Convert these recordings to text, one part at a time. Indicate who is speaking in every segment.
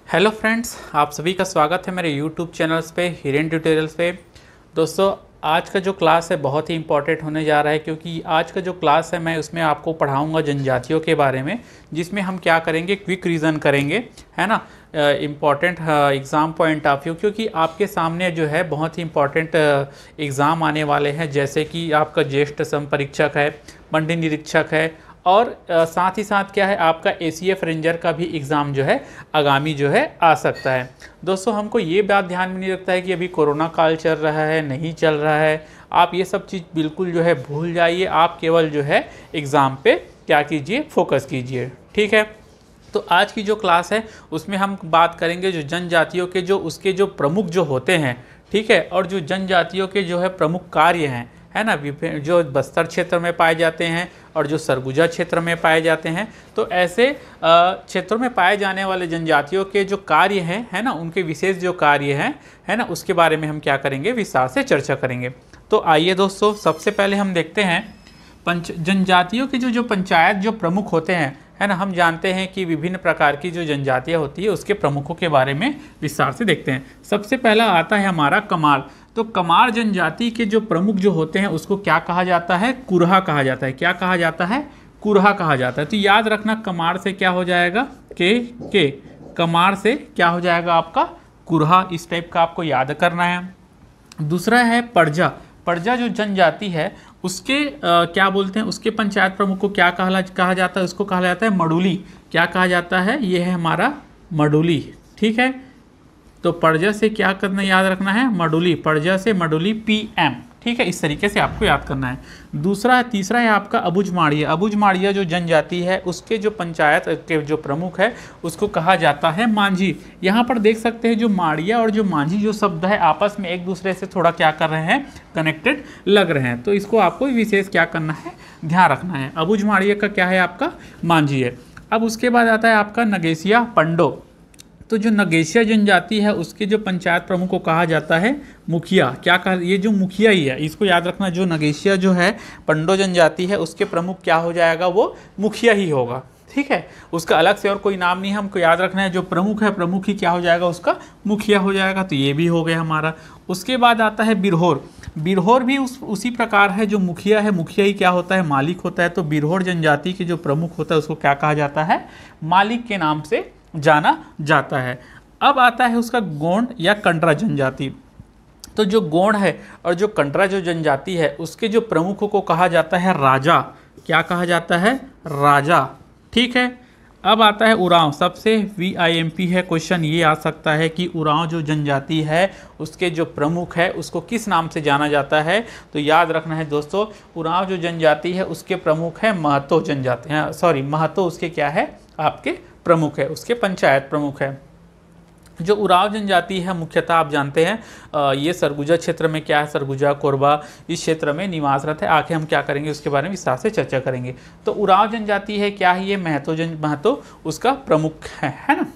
Speaker 1: Hello friends, आप सभी का स्वागत है मेरे यूट्यूब चैनल्स पे हिरेन ट्यूटोरियल्स पे। दोस्तों, आज का जो क्लास है बहुत ही इंपॉर्टेंट होने जा रहा है, क्योंकि आज का जो क्लास है मैं उसमें आपको पढ़ाऊंगा जनजातियों के बारे में, जिसमें हम क्या करेंगे, क्विक रीज़न करेंगे, है ना। Important exam point of view, क्योंकि आपके सामने जो है बहुत ही इम्पॉर्टेंट एग्ज़ाम आने वाले हैं, जैसे कि आपका ज्येष्ठ सम परीक्षक है, मंडी निरीक्षक है, और साथ ही साथ क्या है, आपका ACF रेंजर का भी एग्ज़ाम जो है आगामी जो है आ सकता है। दोस्तों, हमको ये बात ध्यान में नहीं रखता है कि अभी कोरोना काल चल रहा है, नहीं चल रहा है। आप ये सब चीज़ बिल्कुल जो है भूल जाइए। आप केवल जो है एग्ज़ाम पे क्या कीजिए, फोकस कीजिए, ठीक है। तो आज की जो क्लास है उसमें हम बात करेंगे जो जनजातियों के जो उसके जो प्रमुख जो होते हैं, ठीक है, और जो जनजातियों के जो है प्रमुख कार्य हैं, है ना, जो बस्तर क्षेत्र में पाए जाते हैं और जो सरगुजा क्षेत्र में पाए जाते हैं। तो ऐसे क्षेत्रों में पाए जाने वाले जनजातियों के जो कार्य हैं, है ना, उनके विशेष जो कार्य हैं, है ना, उसके बारे में हम क्या करेंगे, विस्तार से चर्चा करेंगे। तो आइए दोस्तों, सबसे पहले हम देखते हैं जनजातियों के जो पंचायत जो प्रमुख होते हैं, है ना। हम जानते हैं कि विभिन्न प्रकार की जो जनजातियाँ होती है उसके प्रमुखों के बारे में विस्तार से देखते हैं। सबसे पहला आता है हमारा कमार। तो कमार जनजाति के जो प्रमुख जो होते हैं उसको क्या कहा जाता है, कुरहा कहा जाता है। क्या कहा जाता है, कुरहा कहा जाता है। तो याद रखना, कमार से क्या हो जाएगा, के कमार से क्या हो जाएगा आपका कुरहा। इस टाइप का आपको याद करना है। दूसरा है परजा। परजा जो जनजाति है उसके क्या बोलते हैं, उसके पंचायत प्रमुख को क्या कहा जाता है, उसको कहा जाता है मडुली। क्या कहा जाता है, ये है हमारा मडुली, ठीक है। तो परजा से क्या करना, याद रखना है, मडुली। परजा से मडुली PM, ठीक है। इस तरीके से आपको याद करना है। तीसरा है आपका अबुझमाड़िया। अबुझमाड़िया जो जनजाति है उसके जो पंचायत के जो प्रमुख है उसको कहा जाता है मांझी। यहाँ पर देख सकते हैं जो माड़िया और जो मांझी जो शब्द है आपस में एक दूसरे से थोड़ा क्या कर रहे हैं, कनेक्टेड लग रहे हैं। तो इसको आपको विशेष क्या करना है, ध्यान रखना है। अबुझमाड़िया का क्या है, आपका मांझी है। अब उसके बाद आता है आपका नगेशिया पंडो। तो जो नगेशिया जनजाति है उसके जो पंचायत प्रमुख को कहा जाता है मुखिया। क्या कहा, ये जो मुखिया ही है, इसको याद रखना। जो नगेशिया जो है पंडो जनजाति है उसके प्रमुख क्या हो जाएगा, वो मुखिया ही होगा, ठीक है। उसका अलग से और कोई नाम नहीं, हमको याद रखना है। जो प्रमुख है, प्रमुख ही क्या हो जाएगा, उसका मुखिया हो जाएगा। तो ये भी हो गया हमारा। उसके बाद आता है बिरहोर। बिरहोर भी उसी प्रकार है, जो मुखिया है, मुखिया ही क्या होता है, मालिक होता है। तो बिरहोर जनजाति के जो प्रमुख होता है उसको क्या कहा जाता है, मालिक के नाम से जाना जाता है। अब आता है उसका गोंड या कंडरा जनजाति। तो जो गोंड है और जो कंडरा जो जनजाति है उसके जो प्रमुखों को कहा जाता है राजा। क्या कहा जाता है, राजा, ठीक है। अब आता है उरांव। सबसे VIMP है क्वेश्चन, ये आ सकता है कि उरांव जो जनजाति है उसके जो प्रमुख है उसको किस नाम से जाना जाता है। तो याद रखना है दोस्तों, उरांव जो जनजाति है उसके प्रमुख है महतो जनजाति, महतो उसके क्या है, आपके प्रमुख है, उसके पंचायत प्रमुख है। जो उरांव जनजाति है मुख्यतः आप जानते हैं ये सरगुजा क्षेत्र में क्या है, सरगुजा कोरबा इस क्षेत्र में निवासरत है। आगे हम क्या करेंगे उसके बारे में विस्तार से चर्चा करेंगे। तो उरांव जनजाति है क्या है, ये महतो उसका प्रमुख है ना।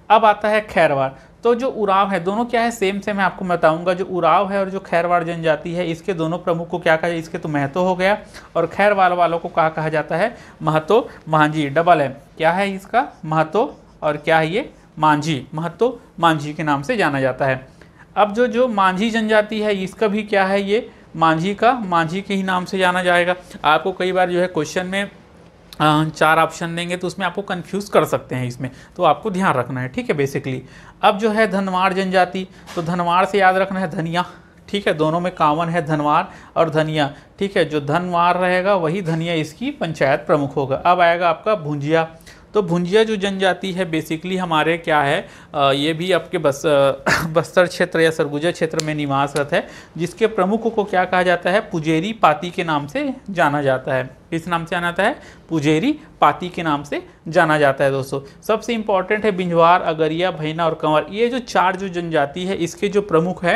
Speaker 1: अब आता है खैरवाड़। तो जो उरांव है, दोनों क्या है, सेम से मैं आपको बताऊंगा। जो उरांव है और जो खैरवाड़ जनजाति है इसके दोनों प्रमुख को क्या कहा जाए, इसके तो महतो हो गया, और खैरवाड़ वालों को कहा जाता है महतो मांझी। डबल है, क्या है इसका, महतो, और क्या है ये, मांझी। महतो मांझी के नाम से जाना जाता है। अब जो मांझी जनजाति है इसका भी क्या है, ये मांझी के ही नाम से जाना जाएगा। आपको कई बार जो है क्वेश्चन में 4 ऑप्शन देंगे तो उसमें आपको कंफ्यूज कर सकते हैं इसमें, तो आपको ध्यान रखना है, ठीक है, बेसिकली। अब जो है धनवार जनजाति। तो धनवार से याद रखना है धनिया, ठीक है। दोनों में कॉमन है धनवार और धनिया, ठीक है। जो धनवार रहेगा वही धनिया इसकी पंचायत प्रमुख होगा। अब आएगा आपका भुंजिया। तो भुंजिया जो जनजाति है बेसिकली हमारे क्या है, ये भी आपके बस्तर क्षेत्र या सरगुजा क्षेत्र में निवासरत है, जिसके प्रमुख को क्या कहा जाता है, पुजेरी पाती के नाम से जाना जाता है। किस नाम से जाना जाता है, पुजेरी पाती के नाम से जाना जाता है। दोस्तों, सबसे इंपॉर्टेंट है बिंझवार, अगरिया, भैना और कंवर। ये जो 4 जो जनजाति है इसके जो प्रमुख है,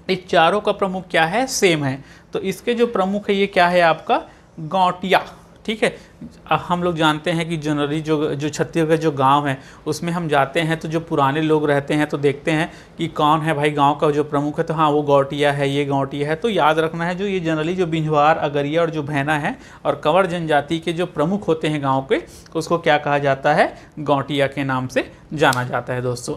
Speaker 1: इस चारों का प्रमुख क्या है, सेम है। तो इसके जो प्रमुख है ये क्या है, आपका गौटिया, ठीक है। हम लोग जानते हैं कि जनरली जो छत्तीसगढ़ जो गांव है उसमें हम जाते हैं तो जो पुराने लोग रहते हैं तो देखते हैं कि कौन है भाई गांव का जो प्रमुख है, तो हाँ वो गौटिया है, ये गौटिया है। तो याद रखना है जो ये जनरली जो बिंझवार, अगरिया और जो भैना है और कंवर जनजाति के जो प्रमुख होते हैं गाँव के, उसको क्या कहा जाता है, गौटिया के नाम से जाना जाता है दोस्तों।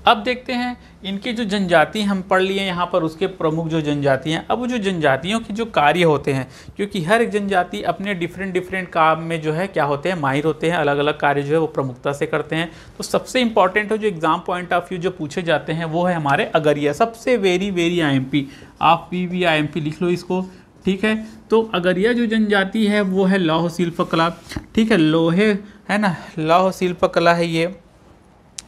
Speaker 1: अब देखते हैं इनके जो जनजाति हम पढ़ लिए यहाँ पर, उसके प्रमुख जो जनजाति हैं। अब वो जो जनजातियों के जो कार्य होते हैं, क्योंकि हर एक जनजाति अपने डिफरेंट काम में जो है क्या होते हैं, माहिर होते हैं, अलग अलग कार्य जो है वो प्रमुखता से करते हैं। तो सबसे इंपॉर्टेंट है जो एग्जाम पॉइंट ऑफ व्यू जो पूछे जाते हैं वो है हमारे अगरिया, सबसे वेरी IMP। आप PVIMP लिख लो इसको, ठीक है। तो अगरिया जो जनजाति है वो है लौह शिल्प कला, ठीक है, लोहे है ना, लौह शिल्प कला है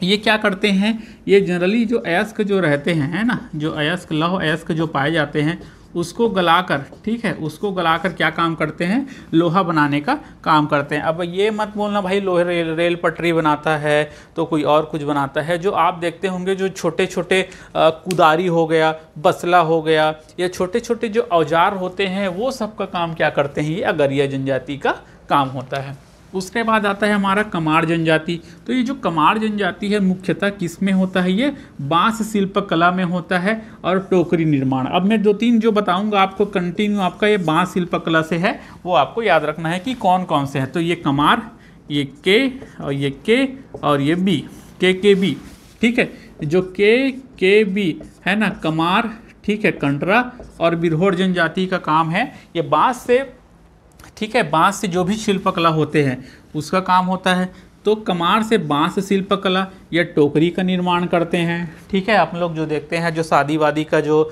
Speaker 1: ये क्या करते हैं, ये जनरली जो अयस्क जो रहते हैं, है ना, जो अयस्क, लौह अयस्क जो पाए जाते हैं उसको गलाकर, ठीक है, उसको गलाकर क्या काम करते हैं, लोहा बनाने का काम करते हैं। अब ये मत बोलना भाई लोहे रेल पटरी बनाता है तो कोई और कुछ बनाता है। जो आप देखते होंगे जो छोटे छोटे कुदारी हो गया, बसला हो गया, या छोटे छोटे जो औजार होते हैं वो सब का काम क्या करते हैं, ये अगरिया जनजाति का काम होता है। उसके बाद आता है हमारा कमार जनजाति। तो ये जो कमार जनजाति है मुख्यतः किस में होता है, ये बांस शिल्प कला में होता है और टोकरी निर्माण। अब मैं 2-3 जो बताऊंगा आपको कंटिन्यू, आपका ये बांस शिल्प कला से है, वो आपको याद रखना है कि कौन कौन से है। तो ये कमार, ये के और ये के और ये बी, के बी, ठीक है। जो के बी है ना, कमार, ठीक है, कंटरा और बिरहोर जनजाति का काम है ये बांस से, ठीक है, बांस से जो भी शिल्पकला होते हैं उसका काम होता है। तो कमार से बांस शिल्पकला या टोकरी का निर्माण करते हैं, ठीक है। आप लोग जो देखते हैं जो शादी वादी का जो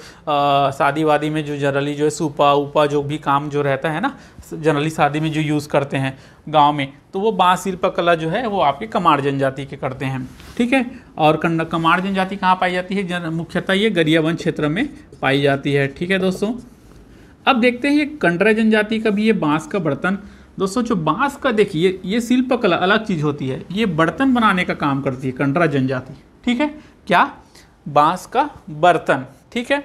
Speaker 1: शादी वादी में जो जनरली जो है सूपा ऊपा जो भी काम जो रहता है ना, जनरली शादी में जो यूज़ करते हैं गांव में, तो वो बांस शिल्पकला जो है वो आपके कमार जनजाति के करते हैं, ठीक है। और कमार जनजाति कहाँ पाई जाती है, मुख्यतः ये गरियाबंद क्षेत्र में पाई जाती है, ठीक है दोस्तों। अब देखते हैं ये कंटरा जनजाति का भी ये बांस का बर्तन। दोस्तों जो बांस का देखिए ये शिल्पकला अलग चीज़ होती है, ये बर्तन बनाने का काम करती है कंटरा जनजाति, ठीक है, क्या, बांस का बर्तन, ठीक है।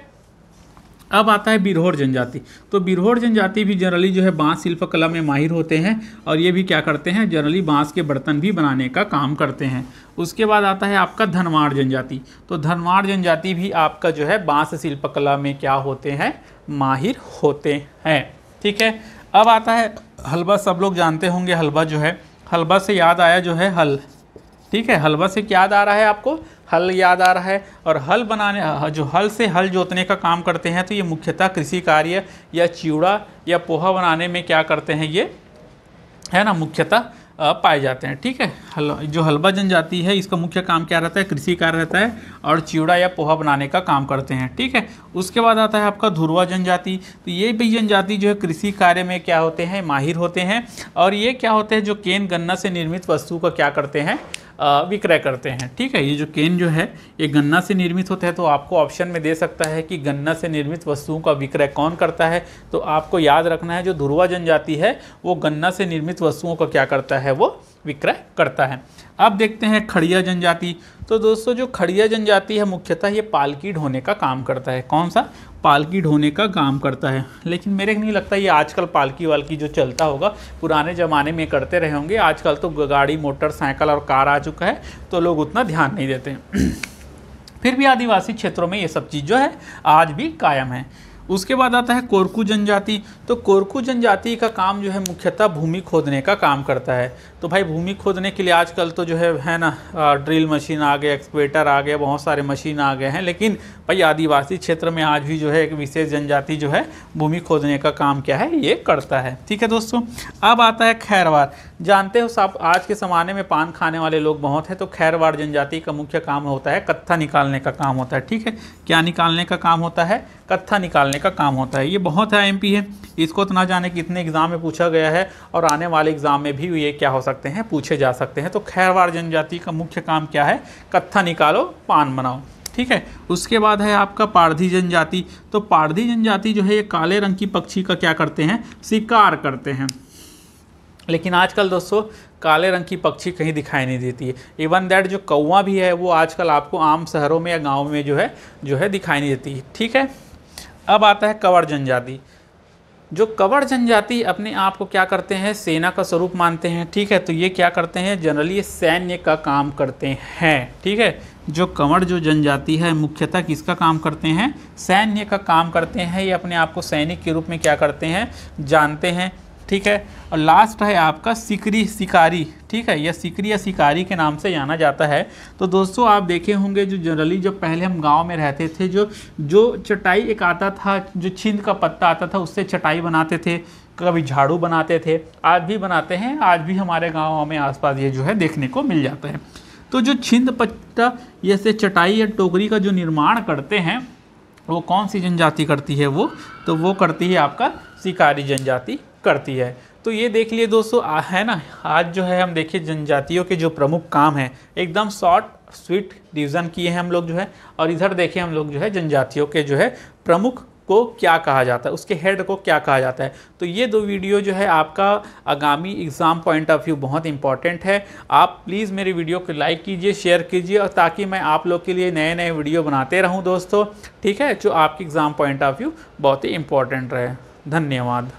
Speaker 1: अब आता है बिरहोर जनजाति। तो बिरहोर जनजाति भी जनरली जो है बांस शिल्पकला में माहिर होते हैं और ये भी क्या करते हैं, जनरली बांस के बर्तन भी बनाने का काम करते हैं। उसके बाद आता है आपका धनवाड़ जनजाति। तो धनवाड़ जनजाति भी आपका जो है बांस शिल्पकला में क्या होते हैं, माहिर होते हैं, ठीक है। अब आता है हलवा। सब लोग जानते होंगे हलवा जो है, हलवा से याद आया जो है हल, ठीक है। हलवा से क्या याद आ रहा है आपको, हल याद आ रहा है। और हल बनाने, जो हल से हल जोतने का काम करते हैं, तो ये मुख्यतः कृषि कार्य या चिवड़ा या पोहा बनाने में क्या करते हैं, ये है ना, मुख्यतः पाए जाते हैं, ठीक है। जो हलवा जनजाति है इसका मुख्य काम क्या रहता है, कृषि कार्य रहता है और चिवड़ा या पोहा बनाने का काम करते हैं, ठीक है। उसके बाद आता है आपका धुरवा जनजाति। तो ये भी जनजाति जो है कृषि कार्य में क्या होते हैं, माहिर होते हैं। और ये क्या होते हैं, जो केन गन्ना से निर्मित वस्तु का क्या करते हैं, विक्रय करते हैं, ठीक है। ये जो केन जो है ये गन्ना से निर्मित होता है, तो आपको ऑप्शन में दे सकता है कि गन्ना से निर्मित वस्तुओं का विक्रय कौन करता है। तो आपको याद रखना है जो धुरवा जनजाति है वो गन्ना से निर्मित वस्तुओं का क्या करता है, वो विक्रय करता है। अब देखते हैं खड़िया जनजाति। तो दोस्तों जो खड़िया जनजाति है मुख्यतः ये पालकी ढोने का काम करता है। कौन सा, पालकी ढोने का काम करता है। लेकिन मेरे को नहीं लगता ये आजकल पालकी वालकी जो चलता होगा, पुराने ज़माने में करते रहे होंगे। आजकल तो गाड़ी, मोटरसाइकिल और कार आ चुका है तो लोग उतना ध्यान नहीं देते फिर भी आदिवासी क्षेत्रों में ये सब चीज़ जो है आज भी कायम है। उसके बाद आता है कोरकू जनजाति। तो कोरकू जनजाति का काम जो है मुख्यतः भूमि खोदने का काम करता है। तो भाई भूमि खोदने के लिए आजकल तो जो है ना, ड्रिल मशीन आ गया, एक्सकेवेटर आ गया, बहुत सारे मशीन आ गए हैं। लेकिन भाई आदिवासी क्षेत्र में आज भी जो है एक विशेष जनजाति जो है भूमि खोदने का काम क्या है, ये करता है, ठीक है दोस्तों। अब आता है खैरवार। जानते हो साहब आज के ज़माने में पान खाने वाले लोग बहुत हैं, तो खैरवार जनजाति का मुख्य काम होता है कत्था निकालने का काम होता है, ठीक है। क्या निकालने का काम होता है, कत्था निकालने का काम होता है। ये बहुत IMP है, इसको तो ना जाने कितने एग्जाम में पूछा गया है और आने वाले एग्जाम में भी ये क्या हो सकते हैं, पूछे जा सकते हैं। तो खैरवार जनजाति का मुख्य काम क्या है, कत्था निकालो, पान बनाओ, ठीक है। उसके बाद है आपका पारधी जनजाति। तो पारधी जनजाति जो है ये काले रंग की पक्षी का क्या करते हैं, शिकार करते हैं। लेकिन आजकल दोस्तों काले रंग की पक्षी कहीं दिखाई नहीं देती है। इवन दैट जो कौवा भी है वो आजकल आपको आम शहरों में या गाँव में जो है दिखाई नहीं देती है, ठीक है। अब आता है कंवर जनजाति। जो कवर जनजाति अपने आप को क्या करते हैं, सेना का स्वरूप मानते हैं, ठीक है। तो ये क्या करते हैं, जनरली ये सैन्य का काम करते हैं, ठीक है। जो कंवर जो जनजाति है मुख्यतः किसका काम करते हैं, सैन्य का काम करते हैं। ये अपने आप को सैनिक के रूप में क्या करते हैं, जानते हैं, ठीक है। और लास्ट है आपका सिकरी शिकारी, ठीक है। यह सिकरी या शिकारी के नाम से जाना जाता है। तो दोस्तों आप देखे होंगे जो जनरली जब पहले हम गांव में रहते थे, जो चटाई एक आता था, जो छिंद का पत्ता आता था, उससे चटाई बनाते थे, कभी झाड़ू बनाते थे, आज भी बनाते हैं। आज भी हमारे गाँव में आसपास ये जो है देखने को मिल जाता है। तो जो छिंद पत्ता ये से चटाई या टोकरी का जो निर्माण करते हैं वो कौन सी जनजाति करती है, तो वो करती है आपका शिकारी जनजाति करती है। तो ये देख लिए दोस्तों, है ना। आज जो है हम देखिए जनजातियों के जो प्रमुख काम हैं, एकदम शॉर्ट स्वीट डिवीज़न किए हैं हम लोग जो है। और इधर देखिए हम लोग जो है जनजातियों के जो है प्रमुख को क्या कहा जाता है, उसके हेड को क्या कहा जाता है। तो ये 2 वीडियो जो है आपका आगामी एग्ज़ाम पॉइंट ऑफ व्यू बहुत इंपॉर्टेंट है। आप प्लीज़ मेरी वीडियो को लाइक कीजिए, शेयर कीजिए, और ताकि मैं आप लोग के लिए नए नए वीडियो बनाते रहूं दोस्तों, ठीक है, जो आपकी एग्ज़ाम पॉइंट ऑफ व्यू बहुत ही इंपॉर्टेंट रहे। धन्यवाद।